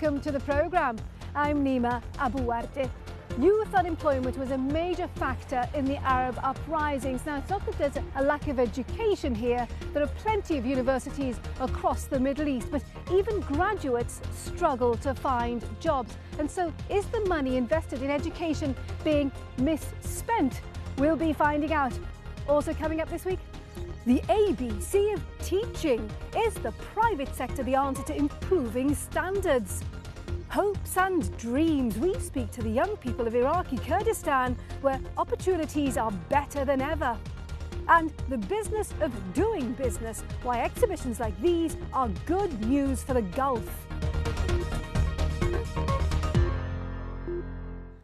welcome to the programme. I'm Nima Abuarte. Youth unemployment was a major factor in the Arab uprisings. Now, it's not that there's a lack of education here. There are plenty of universities across the Middle East, but even graduates struggle to find jobs. And so, is the money invested in education being misspent? We'll be finding out. Also coming up this week, the ABC of teaching. Is the private sector the answer to improving standards? Hopes and dreams. We speak to the young people of Iraqi Kurdistan, where opportunities are better than ever. And the business of doing business, why exhibitions like these are good news for the Gulf.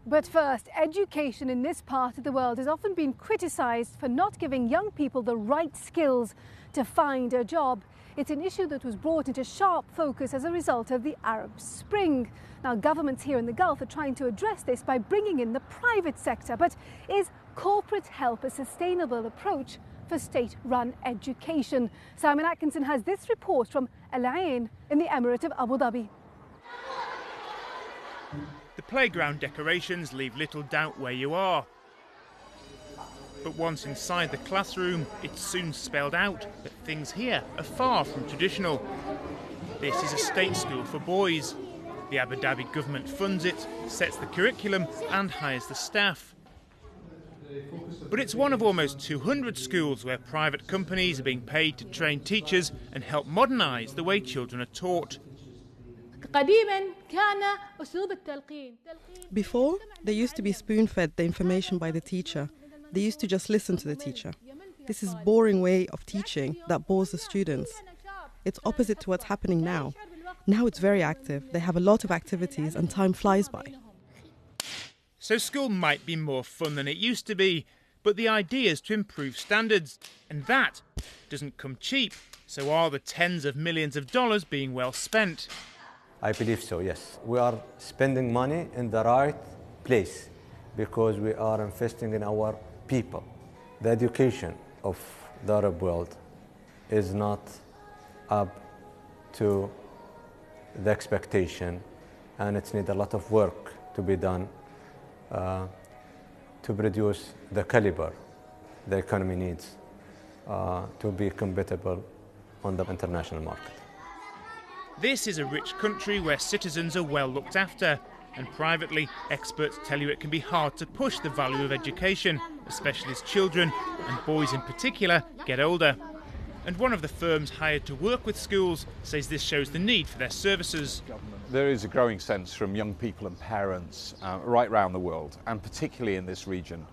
But first, education in this part of the world has often been criticised for not giving young people the right skills to find a job. It's an issue that was brought into sharp focus as a result of the Arab Spring. Now, governments here in the Gulf are trying to address this by bringing in the private sector. But is corporate help a sustainable approach for state-run education? Simon Atkinson has this report from Al Ain in the Emirate of Abu Dhabi. The playground decorations leave little doubt where you are. But once inside the classroom, it's soon spelled out that things here are far from traditional. This is a state school for boys. The Abu Dhabi government funds it, sets the curriculum and hires the staff. But it's one of almost 200 schools where private companies are being paid to train teachers and help modernise the way children are taught. Before, they used to be spoon-fed the information by the teacher. They used to just listen to the teacher. This is a boring way of teaching that bores the students. It's opposite to what's happening now. Now it's very active. They have a lot of activities and time flies by. So school might be more fun than it used to be, but the idea is to improve standards, and that doesn't come cheap. So are the tens of millions of dollars being well spent? I believe so, yes. We are spending money in the right place because we are investing in our people. The education of the Arab world is not up to the expectation, and it needs a lot of work to be done to produce the caliber the economy needs to be compatible on the international market. This is a rich country where citizens are well looked after, and privately, experts tell you it can be hard to push the value of education, especially as children, and boys in particular, get older. And one of the firms hired to work with schools says this shows the need for their services. There is a growing sense from young people and parents right around the world, and particularly in this region,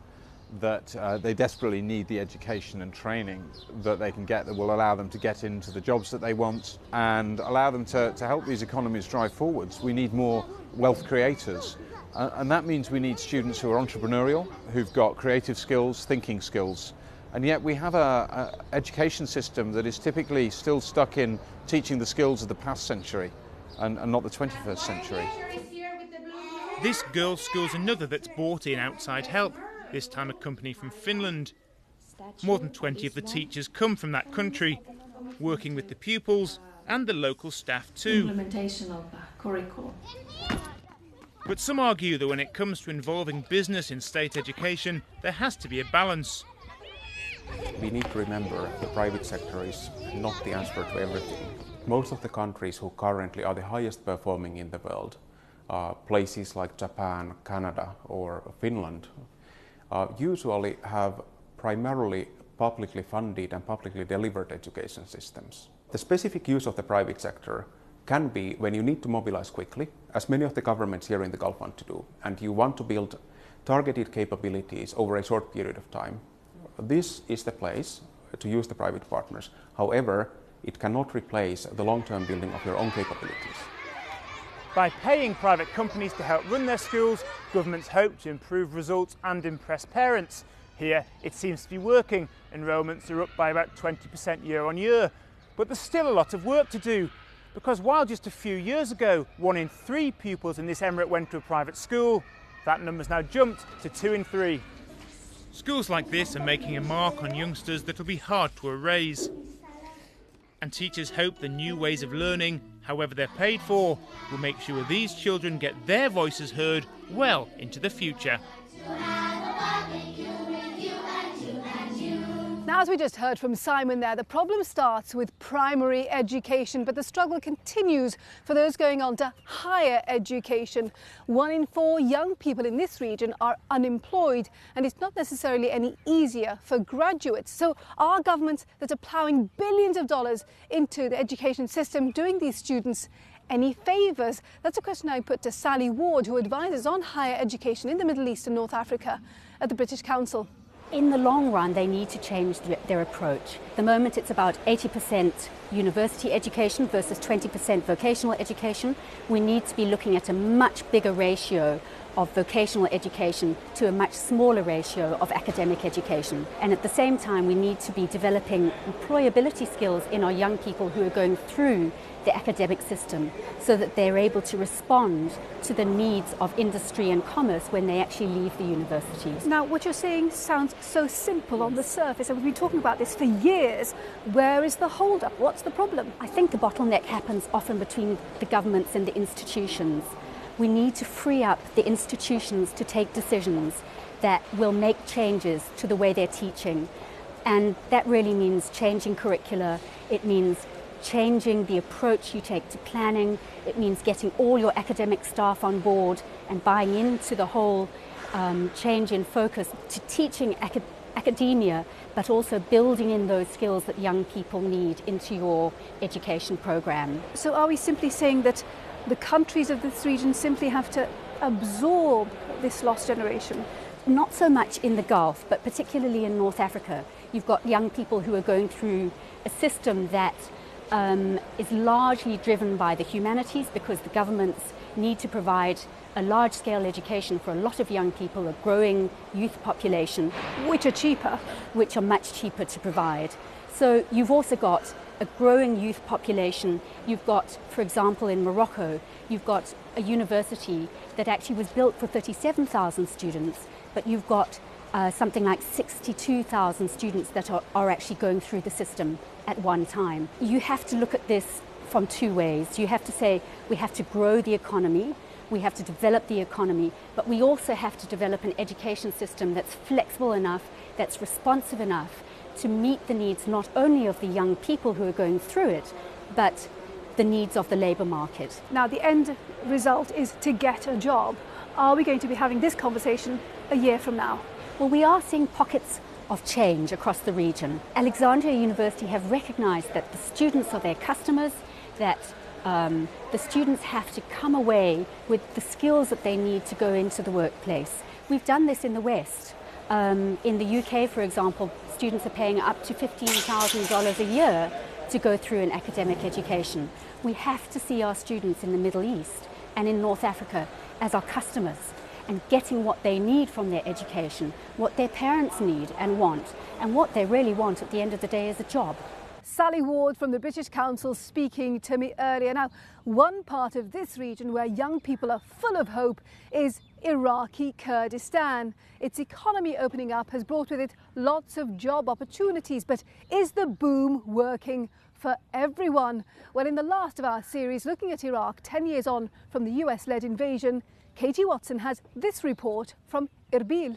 that they desperately need the education and training that they can get that will allow them to get into the jobs that they want and allow them to help these economies drive forwards. We need more wealth creators, and that means we need students who are entrepreneurial, who've got creative skills, thinking skills, and yet we have an education system that is typically still stuck in teaching the skills of the past century and not the 21st century. This girls' school's another that's brought in outside help, this time a company from Finland. More than 20 of the teachers come from that country, working with the pupils and the local staff too. Implementation of curriculum. But some argue that when it comes to involving business in state education, there has to be a balance. We need to remember the private sector is not the answer to everything. Most of the countries who currently are the highest performing in the world, places like Japan, Canada or Finland, usually have primarily publicly funded and publicly delivered education systems. The specific use of the private sector can be when you need to mobilize quickly, as many of the governments here in the Gulf want to do, and you want to build targeted capabilities over a short period of time. This is the place to use the private partners. However, it cannot replace the long-term building of your own capabilities. By paying private companies to help run their schools, governments hope to improve results and impress parents. Here, it seems to be working. Enrolments are up by about 20% year on year. But there's still a lot of work to do, because while just a few years ago, 1 in 3 pupils in this emirate went to a private school, that number's now jumped to 2 in 3. Schools like this are making a mark on youngsters that will be hard to erase. And teachers hope the new ways of learning however they're paid for, will make sure these children get their voices heard well into the future. Now, as we just heard from Simon there, the problem starts with primary education, but the struggle continues for those going on to higher education. 1 in 4 young people in this region are unemployed, and it's not necessarily any easier for graduates. So are governments that are ploughing billions of dollars into the education system doing these students any favours? That's a question I put to Sally Ward, who advises on higher education in the Middle East and North Africa at the British Council. In the long run, they need to change their approach. At the moment, it's about 80% university education versus 20% vocational education. We need to be looking at a much bigger ratio of vocational education to a much smaller ratio of academic education. And at the same time, we need to be developing employability skills in our young people who are going through the academic system so that they're able to respond to the needs of industry and commerce when they actually leave the universities. Now, what you're saying sounds so simple on the surface, and we've been talking about this for years. Where is the hold-up? What's the problem? I think the bottleneck happens often between the governments and the institutions. We need to free up the institutions to take decisions that will make changes to the way they're teaching. And that really means changing curricula. It means changing the approach you take to planning. It means getting all your academic staff on board and buying into the whole change in focus to teaching academia, but also building in those skills that young people need into your education program. So are we simply saying that the countries of this region simply have to absorb this lost generation? Not so much in the Gulf, but particularly in North Africa. You've got young people who are going through a system that is largely driven by the humanities, because the governments need to provide a large-scale education for a lot of young people, a growing youth population. Which are cheaper. Which are much cheaper to provide. So you've also got a growing youth population. You've got, for example, in Morocco, you've got a university that actually was built for 37,000 students, but you've got something like 62,000 students that are actually going through the system at one time. You have to look at this from two ways. You have to say we have to grow the economy, we have to develop the economy, but we also have to develop an education system that's flexible enough, that's responsive enough to meet the needs not only of the young people who are going through it, but the needs of the labour market. Now, the end result is to get a job. Are we going to be having this conversation a year from now? Well, we are seeing pockets of change across the region. Alexandria University have recognised that the students are their customers, that the students have to come away with the skills that they need to go into the workplace. We've done this in the West. In the UK, for example, students are paying up to $15,000 a year to go through an academic education. We have to see our students in the Middle East and in North Africa as our customers, and getting what they need from their education, what their parents need and want, and what they really want at the end of the day is a job. Sally Ward from the British Council speaking to me earlier. Now, one part of this region where young people are full of hope is Iraqi Kurdistan. Its economy opening up has brought with it lots of job opportunities, but is the boom working for everyone? Well, in the last of our series looking at Iraq 10 years on from the US-led invasion, Katie Watson has this report from Erbil.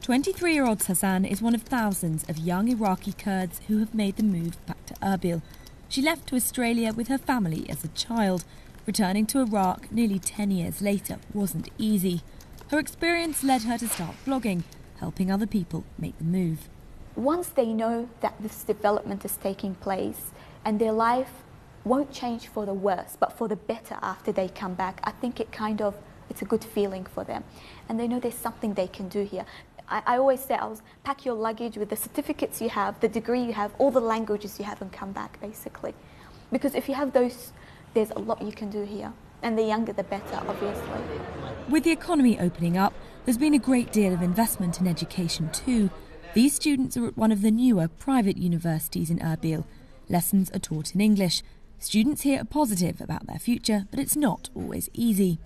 23-year-old Sazan is one of thousands of young Iraqi Kurds who have made the move back to Erbil. She left to Australia with her family as a child. Returning to Iraq nearly 10 years later wasn't easy. Her experience led her to start blogging, helping other people make the move. Once they know that this development is taking place and their life won't change for the worse, but for the better after they come back, I think it's a good feeling for them. And they know there's something they can do here. I always say, pack your luggage with the certificates you have, the degree you have, all the languages you have, and come back, basically. Because if you have those, there's a lot you can do here. And the younger, the better, obviously. With the economy opening up, there's been a great deal of investment in education too. These students are at one of the newer private universities in Erbil. Lessons are taught in English. Students here are positive about their future, but it's not always easy.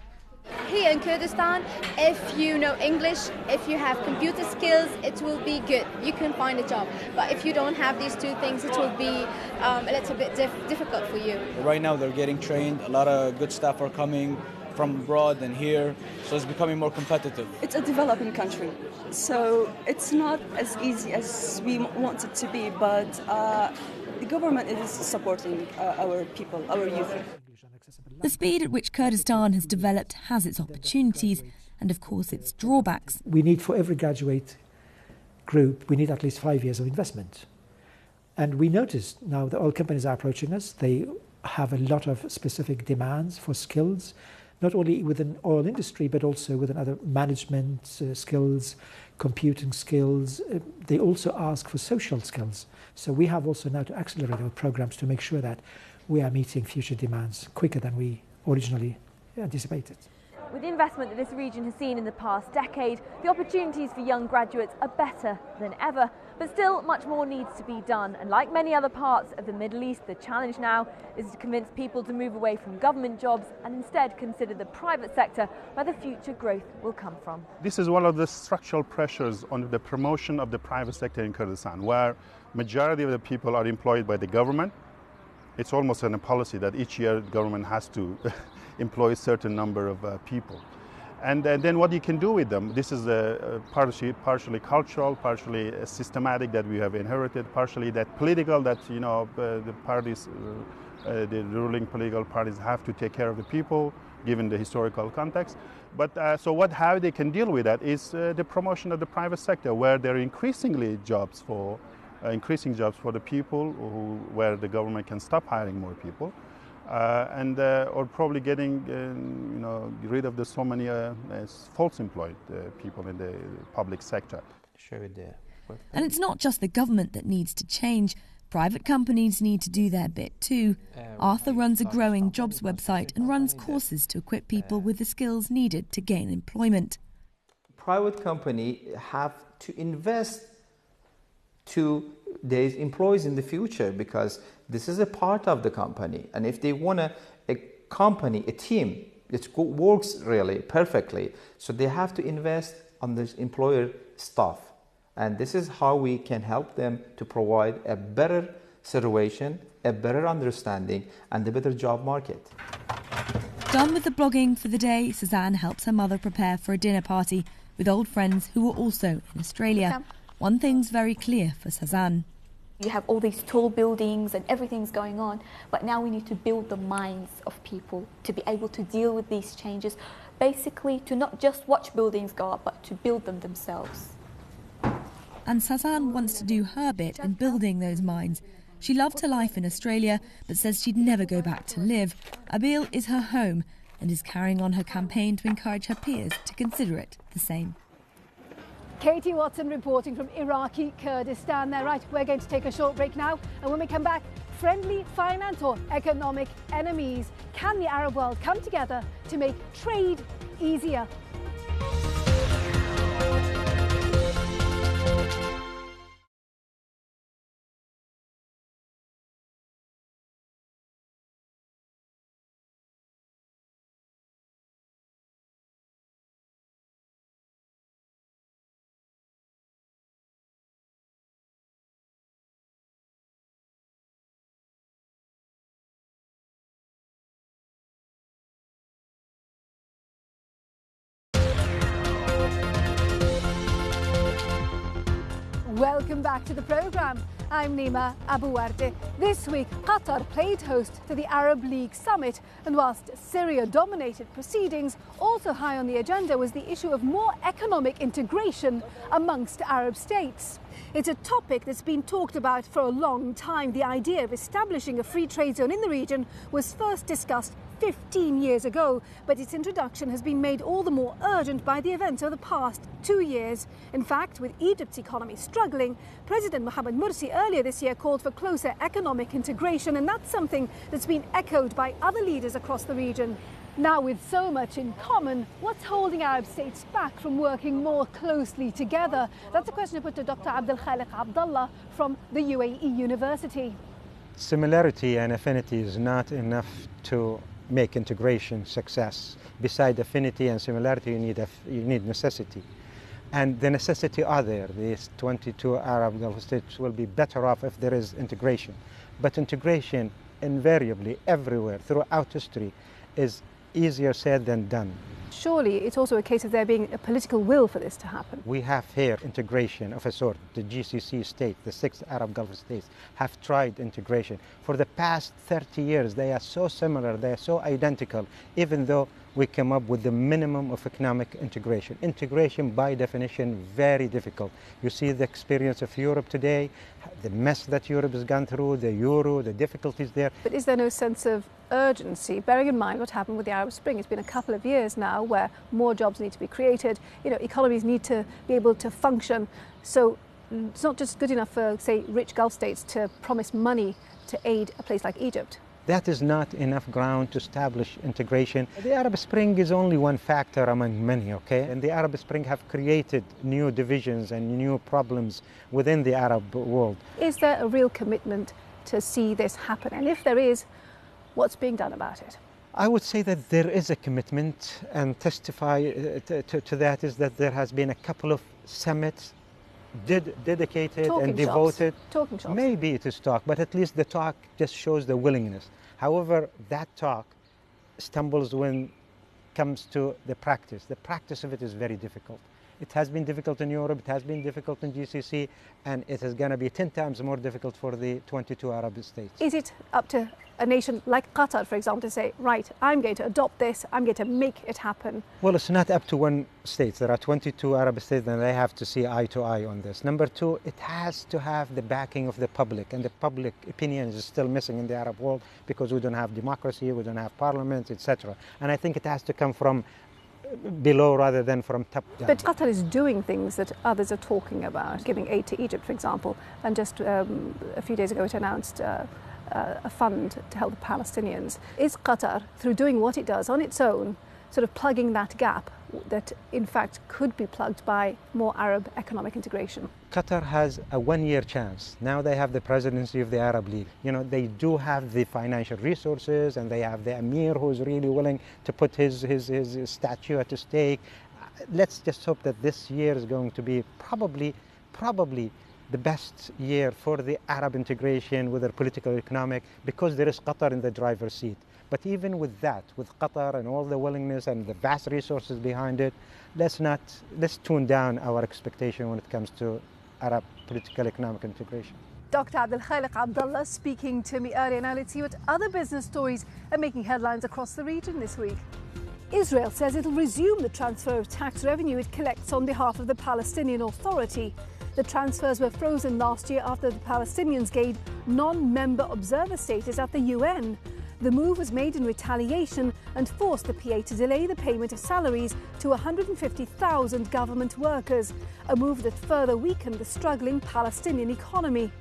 Here in Kurdistan, if you know English, if you have computer skills, it will be good. You can find a job. But if you don't have these two things, it will be a little bit difficult for you. Right now they're getting trained. A lot of good staff are coming from abroad and here, so it's becoming more competitive. It's a developing country, so it's not as easy as we want it to be, but the government is supporting our people, our youth. The speed at which Kurdistan has developed has its opportunities and, of course, its drawbacks. We need, for every graduate group, we need at least 5 years of investment. And we noticed now that oil companies are approaching us. They have a lot of specific demands for skills, not only within oil industry, but also within other management skills, computing skills. They also ask for social skills. So we have also now to accelerate our programs to make sure that we are meeting future demands quicker than we originally anticipated. With the investment that this region has seen in the past decade, the opportunities for young graduates are better than ever. But still, much more needs to be done. And like many other parts of the Middle East, the challenge now is to convince people to move away from government jobs and instead consider the private sector where the future growth will come from. This is one of the structural pressures on the promotion of the private sector in Kurdistan, where majority of the people are employed by the government. It's almost a policy that each year the government has to employ a certain number of people. And then what you can do with them, this is partially cultural, partially systematic that we have inherited, partially that political, that the parties, the ruling political parties have to take care of the people, given the historical context. But how they can deal with that is the promotion of the private sector, where there are increasing jobs for the people, where the government can stop hiring more people. Or probably getting rid of so many false employed people in the public sector. And it's not just the government that needs to change. Private companies need to do their bit too. Arthur runs a growing jobs website and runs courses to equip people with the skills needed to gain employment. Private companies have to invest to their employees in the future, because this is a part of the company, and if they want a team that works really perfectly, so they have to invest on the employer staff, and this is how we can help them to provide a better situation, a better understanding, and a better job market. Done with the blogging for the day, Suzanne helps her mother prepare for a dinner party with old friends who are also in Australia. One thing's very clear for Suzanne. You have all these tall buildings and everything's going on, but now we need to build the minds of people to be able to deal with these changes, basically to not just watch buildings go up, but to build them themselves. And Suzanne wants to do her bit in building those minds. She loved her life in Australia, but says she'd never go back to live. Erbil is her home and is carrying on her campaign to encourage her peers to consider it the same. Katie Watson reporting from Iraqi Kurdistan there. Right, we're going to take a short break now, and when we come back, friendly finance or economic enemies? Can the Arab world come together to make trade easier? Welcome back to the programme. I'm Nima Abouarte. This week, Qatar played host to the Arab League summit, and whilst Syria dominated proceedings, also high on the agenda was the issue of more economic integration amongst Arab states. It's a topic that's been talked about for a long time. The idea of establishing a free trade zone in the region was first discussed 15 years ago, but its introduction has been made all the more urgent by the events of the past 2 years. In fact, with Egypt's economy struggling, President Mohamed Morsi earlier this year called for closer economic integration, and that's something that's been echoed by other leaders across the region. Now, with so much in common, what's holding Arab states back from working more closely together? That's a question I put to Dr. Abdel Khaliq Abdallah from the UAE University. Similarity and affinity is not enough to make integration success. Beside affinity and similarity, you need necessity. And the necessity are there. These 22 Arab Gulf states will be better off if there is integration. But integration invariably everywhere throughout history is easier said than done. Surely it's also a case of there being a political will for this to happen. We have here integration of a sort. The GCC state, the 6 Arab Gulf states, have tried integration. For the past 30 years, they are so similar, they are so identical, even though we came up with the minimum of economic integration. Integration, by definition, very difficult. You see the experience of Europe today, the mess that Europe has gone through, the euro, the difficulties there. But is there no sense of urgency, bearing in mind what happened with the Arab Spring? It's been a couple of years now where more jobs need to be created. You know, economies need to be able to function. So it's not just good enough for, say, rich Gulf states to promise money to aid a place like Egypt. That is not enough ground to establish integration. The Arab Spring is only one factor among many, okay? And the Arab Spring have created new divisions and new problems within the Arab world. Is there a real commitment to see this happen? And if there is, what's being done about it? I would say that there is a commitment, and testify to that is that there has been a couple of summits dedicated talking and devoted. Talking shops. Maybe it is talk, but at least the talk just shows the willingness. However, that talk stumbles when it comes to the practice. The practice of it is very difficult. It has been difficult in Europe, it has been difficult in GCC, and it is going to be 10 times more difficult for the 22 Arab states. Is it up to a nation like Qatar, for example, to say, right, I'm going to adopt this, I'm going to make it happen? Well, it's not up to one state. There are 22 Arab states, and they have to see eye to eye on this. Number two, it has to have the backing of the public, and the public opinion is still missing in the Arab world because we don't have democracy, we don't have parliaments, etc. And I think it has to come from below rather than from top down. But Qatar is doing things that others are talking about, giving aid to Egypt, for example, and just a few days ago it announced a fund to help the Palestinians. Is Qatar, through doing what it does on its own, sort of plugging that gap that in fact could be plugged by more Arab economic integration? Qatar has a one-year chance. Now they have the presidency of the Arab League. You know, they do have the financial resources, and they have the Emir who is really willing to put his statue at stake. Let's just hope that this year is going to be probably the best year for the Arab integration, whether political or economic, because there is Qatar in the driver's seat. But even with that, with Qatar and all the willingness and the vast resources behind it, let's tune down our expectation when it comes to Arab political economic integration. Dr. Abdel Khaliq Abdullah speaking to me earlier. Now let's see what other business stories are making headlines across the region this week. Israel says it'll resume the transfer of tax revenue it collects on behalf of the Palestinian Authority. The transfers were frozen last year after the Palestinians gained non-member observer status at the UN. The move was made in retaliation and forced the PA to delay the payment of salaries to 150,000 government workers, a move that further weakened the struggling Palestinian economy.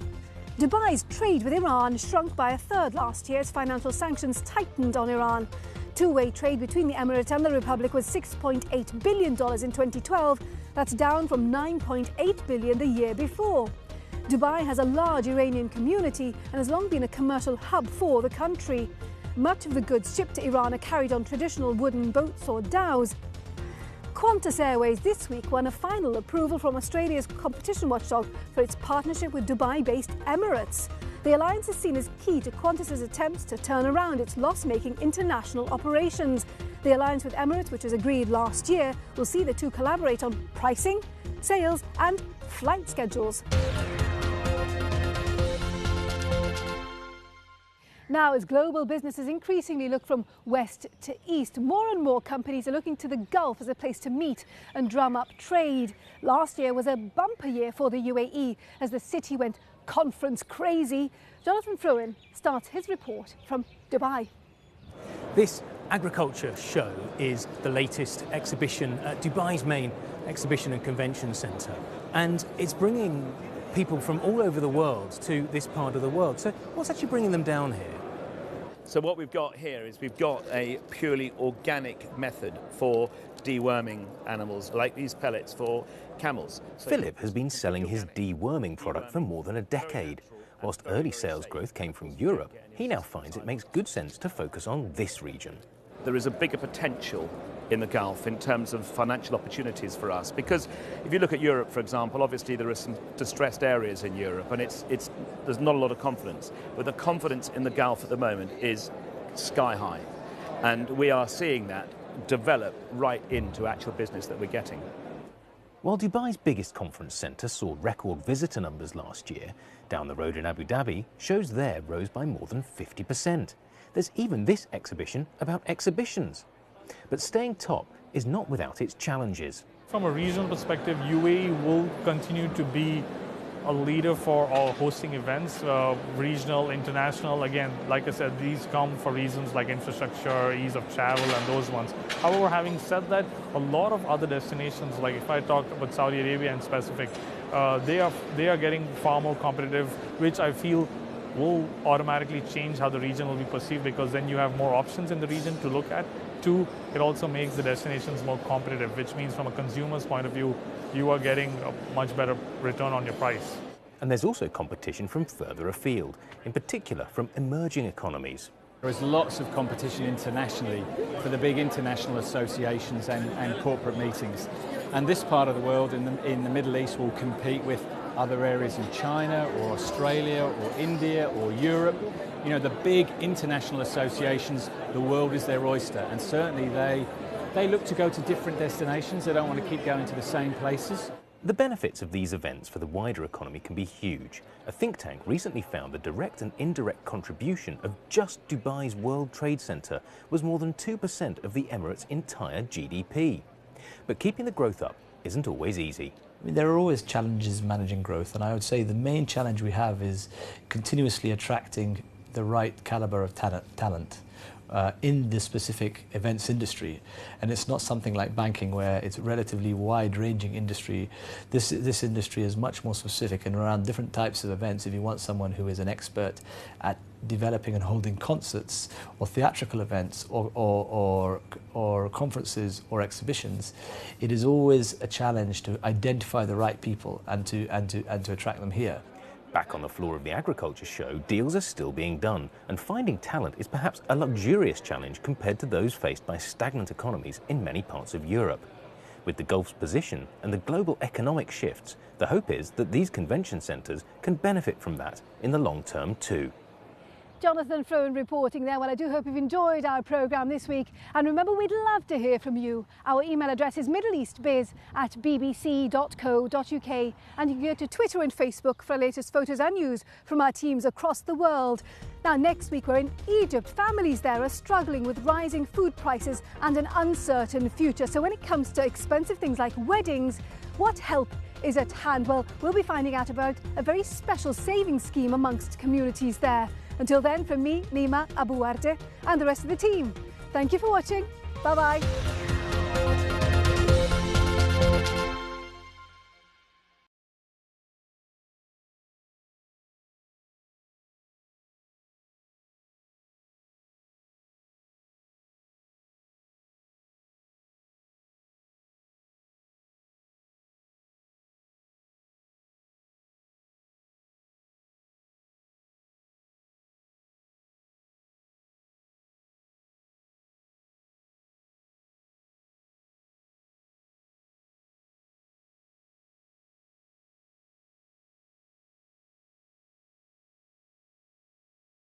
Dubai's trade with Iran shrunk by a third last year as financial sanctions tightened on Iran. Two-way trade between the Emirates and the Republic was $6.8 billion in 2012. That's down from $9.8 billion the year before. Dubai has a large Iranian community and has long been a commercial hub for the country. Much of the goods shipped to Iran are carried on traditional wooden boats or dhows. Qantas Airways this week won a final approval from Australia's competition watchdog for its partnership with Dubai-based Emirates. The alliance is seen as key to Qantas's attempts to turn around its loss-making international operations. The alliance with Emirates, which was agreed last year, will see the two collaborate on pricing, sales and flight schedules. Now, as global businesses increasingly look from west to east, more and more companies are looking to the Gulf as a place to meet and drum up trade. Last year was a bumper year for the UAE as the city went conference crazy. Jonathan Fruin starts his report from Dubai. This agriculture show is the latest exhibition at Dubai's main exhibition and convention centre, and it's bringing people from all over the world to this part of the world. So what's actually bringing them down here? So what we've got here is we've got a purely organic method for deworming animals, like these pellets for camels. Philip has been selling his deworming product for more than a decade. Whilst early sales growth came from Europe, he now finds it makes good sense to focus on this region. There is a bigger potential in the Gulf in terms of financial opportunities for us, because if you look at Europe, for example, obviously there are some distressed areas in Europe and there's not a lot of confidence, but the confidence in the Gulf at the moment is sky high, and we are seeing that develop right into actual business that we're getting. While Dubai's biggest conference centre saw record visitor numbers last year, down the road in Abu Dhabi, shows there rose by more than 50%. There's even this exhibition about exhibitions. But staying top is not without its challenges. From a regional perspective, UAE will continue to be a leader for all hosting events, regional, international. Again, like I said, these come for reasons like infrastructure, ease of travel, and those ones. However, having said that, a lot of other destinations, like if I talk about Saudi Arabia in specific, they are getting far more competitive, which I feel will automatically change how the region will be perceived, because then you have more options in the region to look at. Two, it also makes the destinations more competitive, which means from a consumer's point of view, you are getting a much better return on your price. And there's also competition from further afield, in particular from emerging economies. There is lots of competition internationally for the big international associations and corporate meetings. And this part of the world in the Middle East will compete with other areas in China or Australia or India or Europe. You know, the big international associations, the world is their oyster, and certainly they look to go to different destinations. They don't want to keep going to the same places. The benefits of these events for the wider economy can be huge. A think tank recently found the direct and indirect contribution of just Dubai's World Trade Center was more than 2% of the Emirates' entire GDP. But keeping the growth up isn't always easy. I mean, there are always challenges managing growth, and I would say the main challenge we have is continuously attracting the right caliber of talent in the specific events industry. And it's not something like banking where it's a relatively wide-ranging industry. This industry is much more specific, and around different types of events, if you want someone who is an expert at developing and holding concerts or theatrical events or conferences or exhibitions, it is always a challenge to identify the right people and to attract them here. Back on the floor of the agriculture show, deals are still being done, and finding talent is perhaps a luxurious challenge compared to those faced by stagnant economies in many parts of Europe. With the Gulf's position and the global economic shifts, the hope is that these convention centres can benefit from that in the long term too. Jonathan Frone reporting there. Well, I do hope you've enjoyed our programme this week. And remember, we'd love to hear from you. Our email address is middleeastbiz@bbc.co.uk. And you can go to Twitter and Facebook for latest photos and news from our teams across the world. Now, next week, we're in Egypt. Families there are struggling with rising food prices and an uncertain future. So when it comes to expensive things like weddings, what help is at hand? Well, we'll be finding out about a very special savings scheme amongst communities there. Until then, from me, Nima Abu Arte, and the rest of the team, thank you for watching. Bye-bye.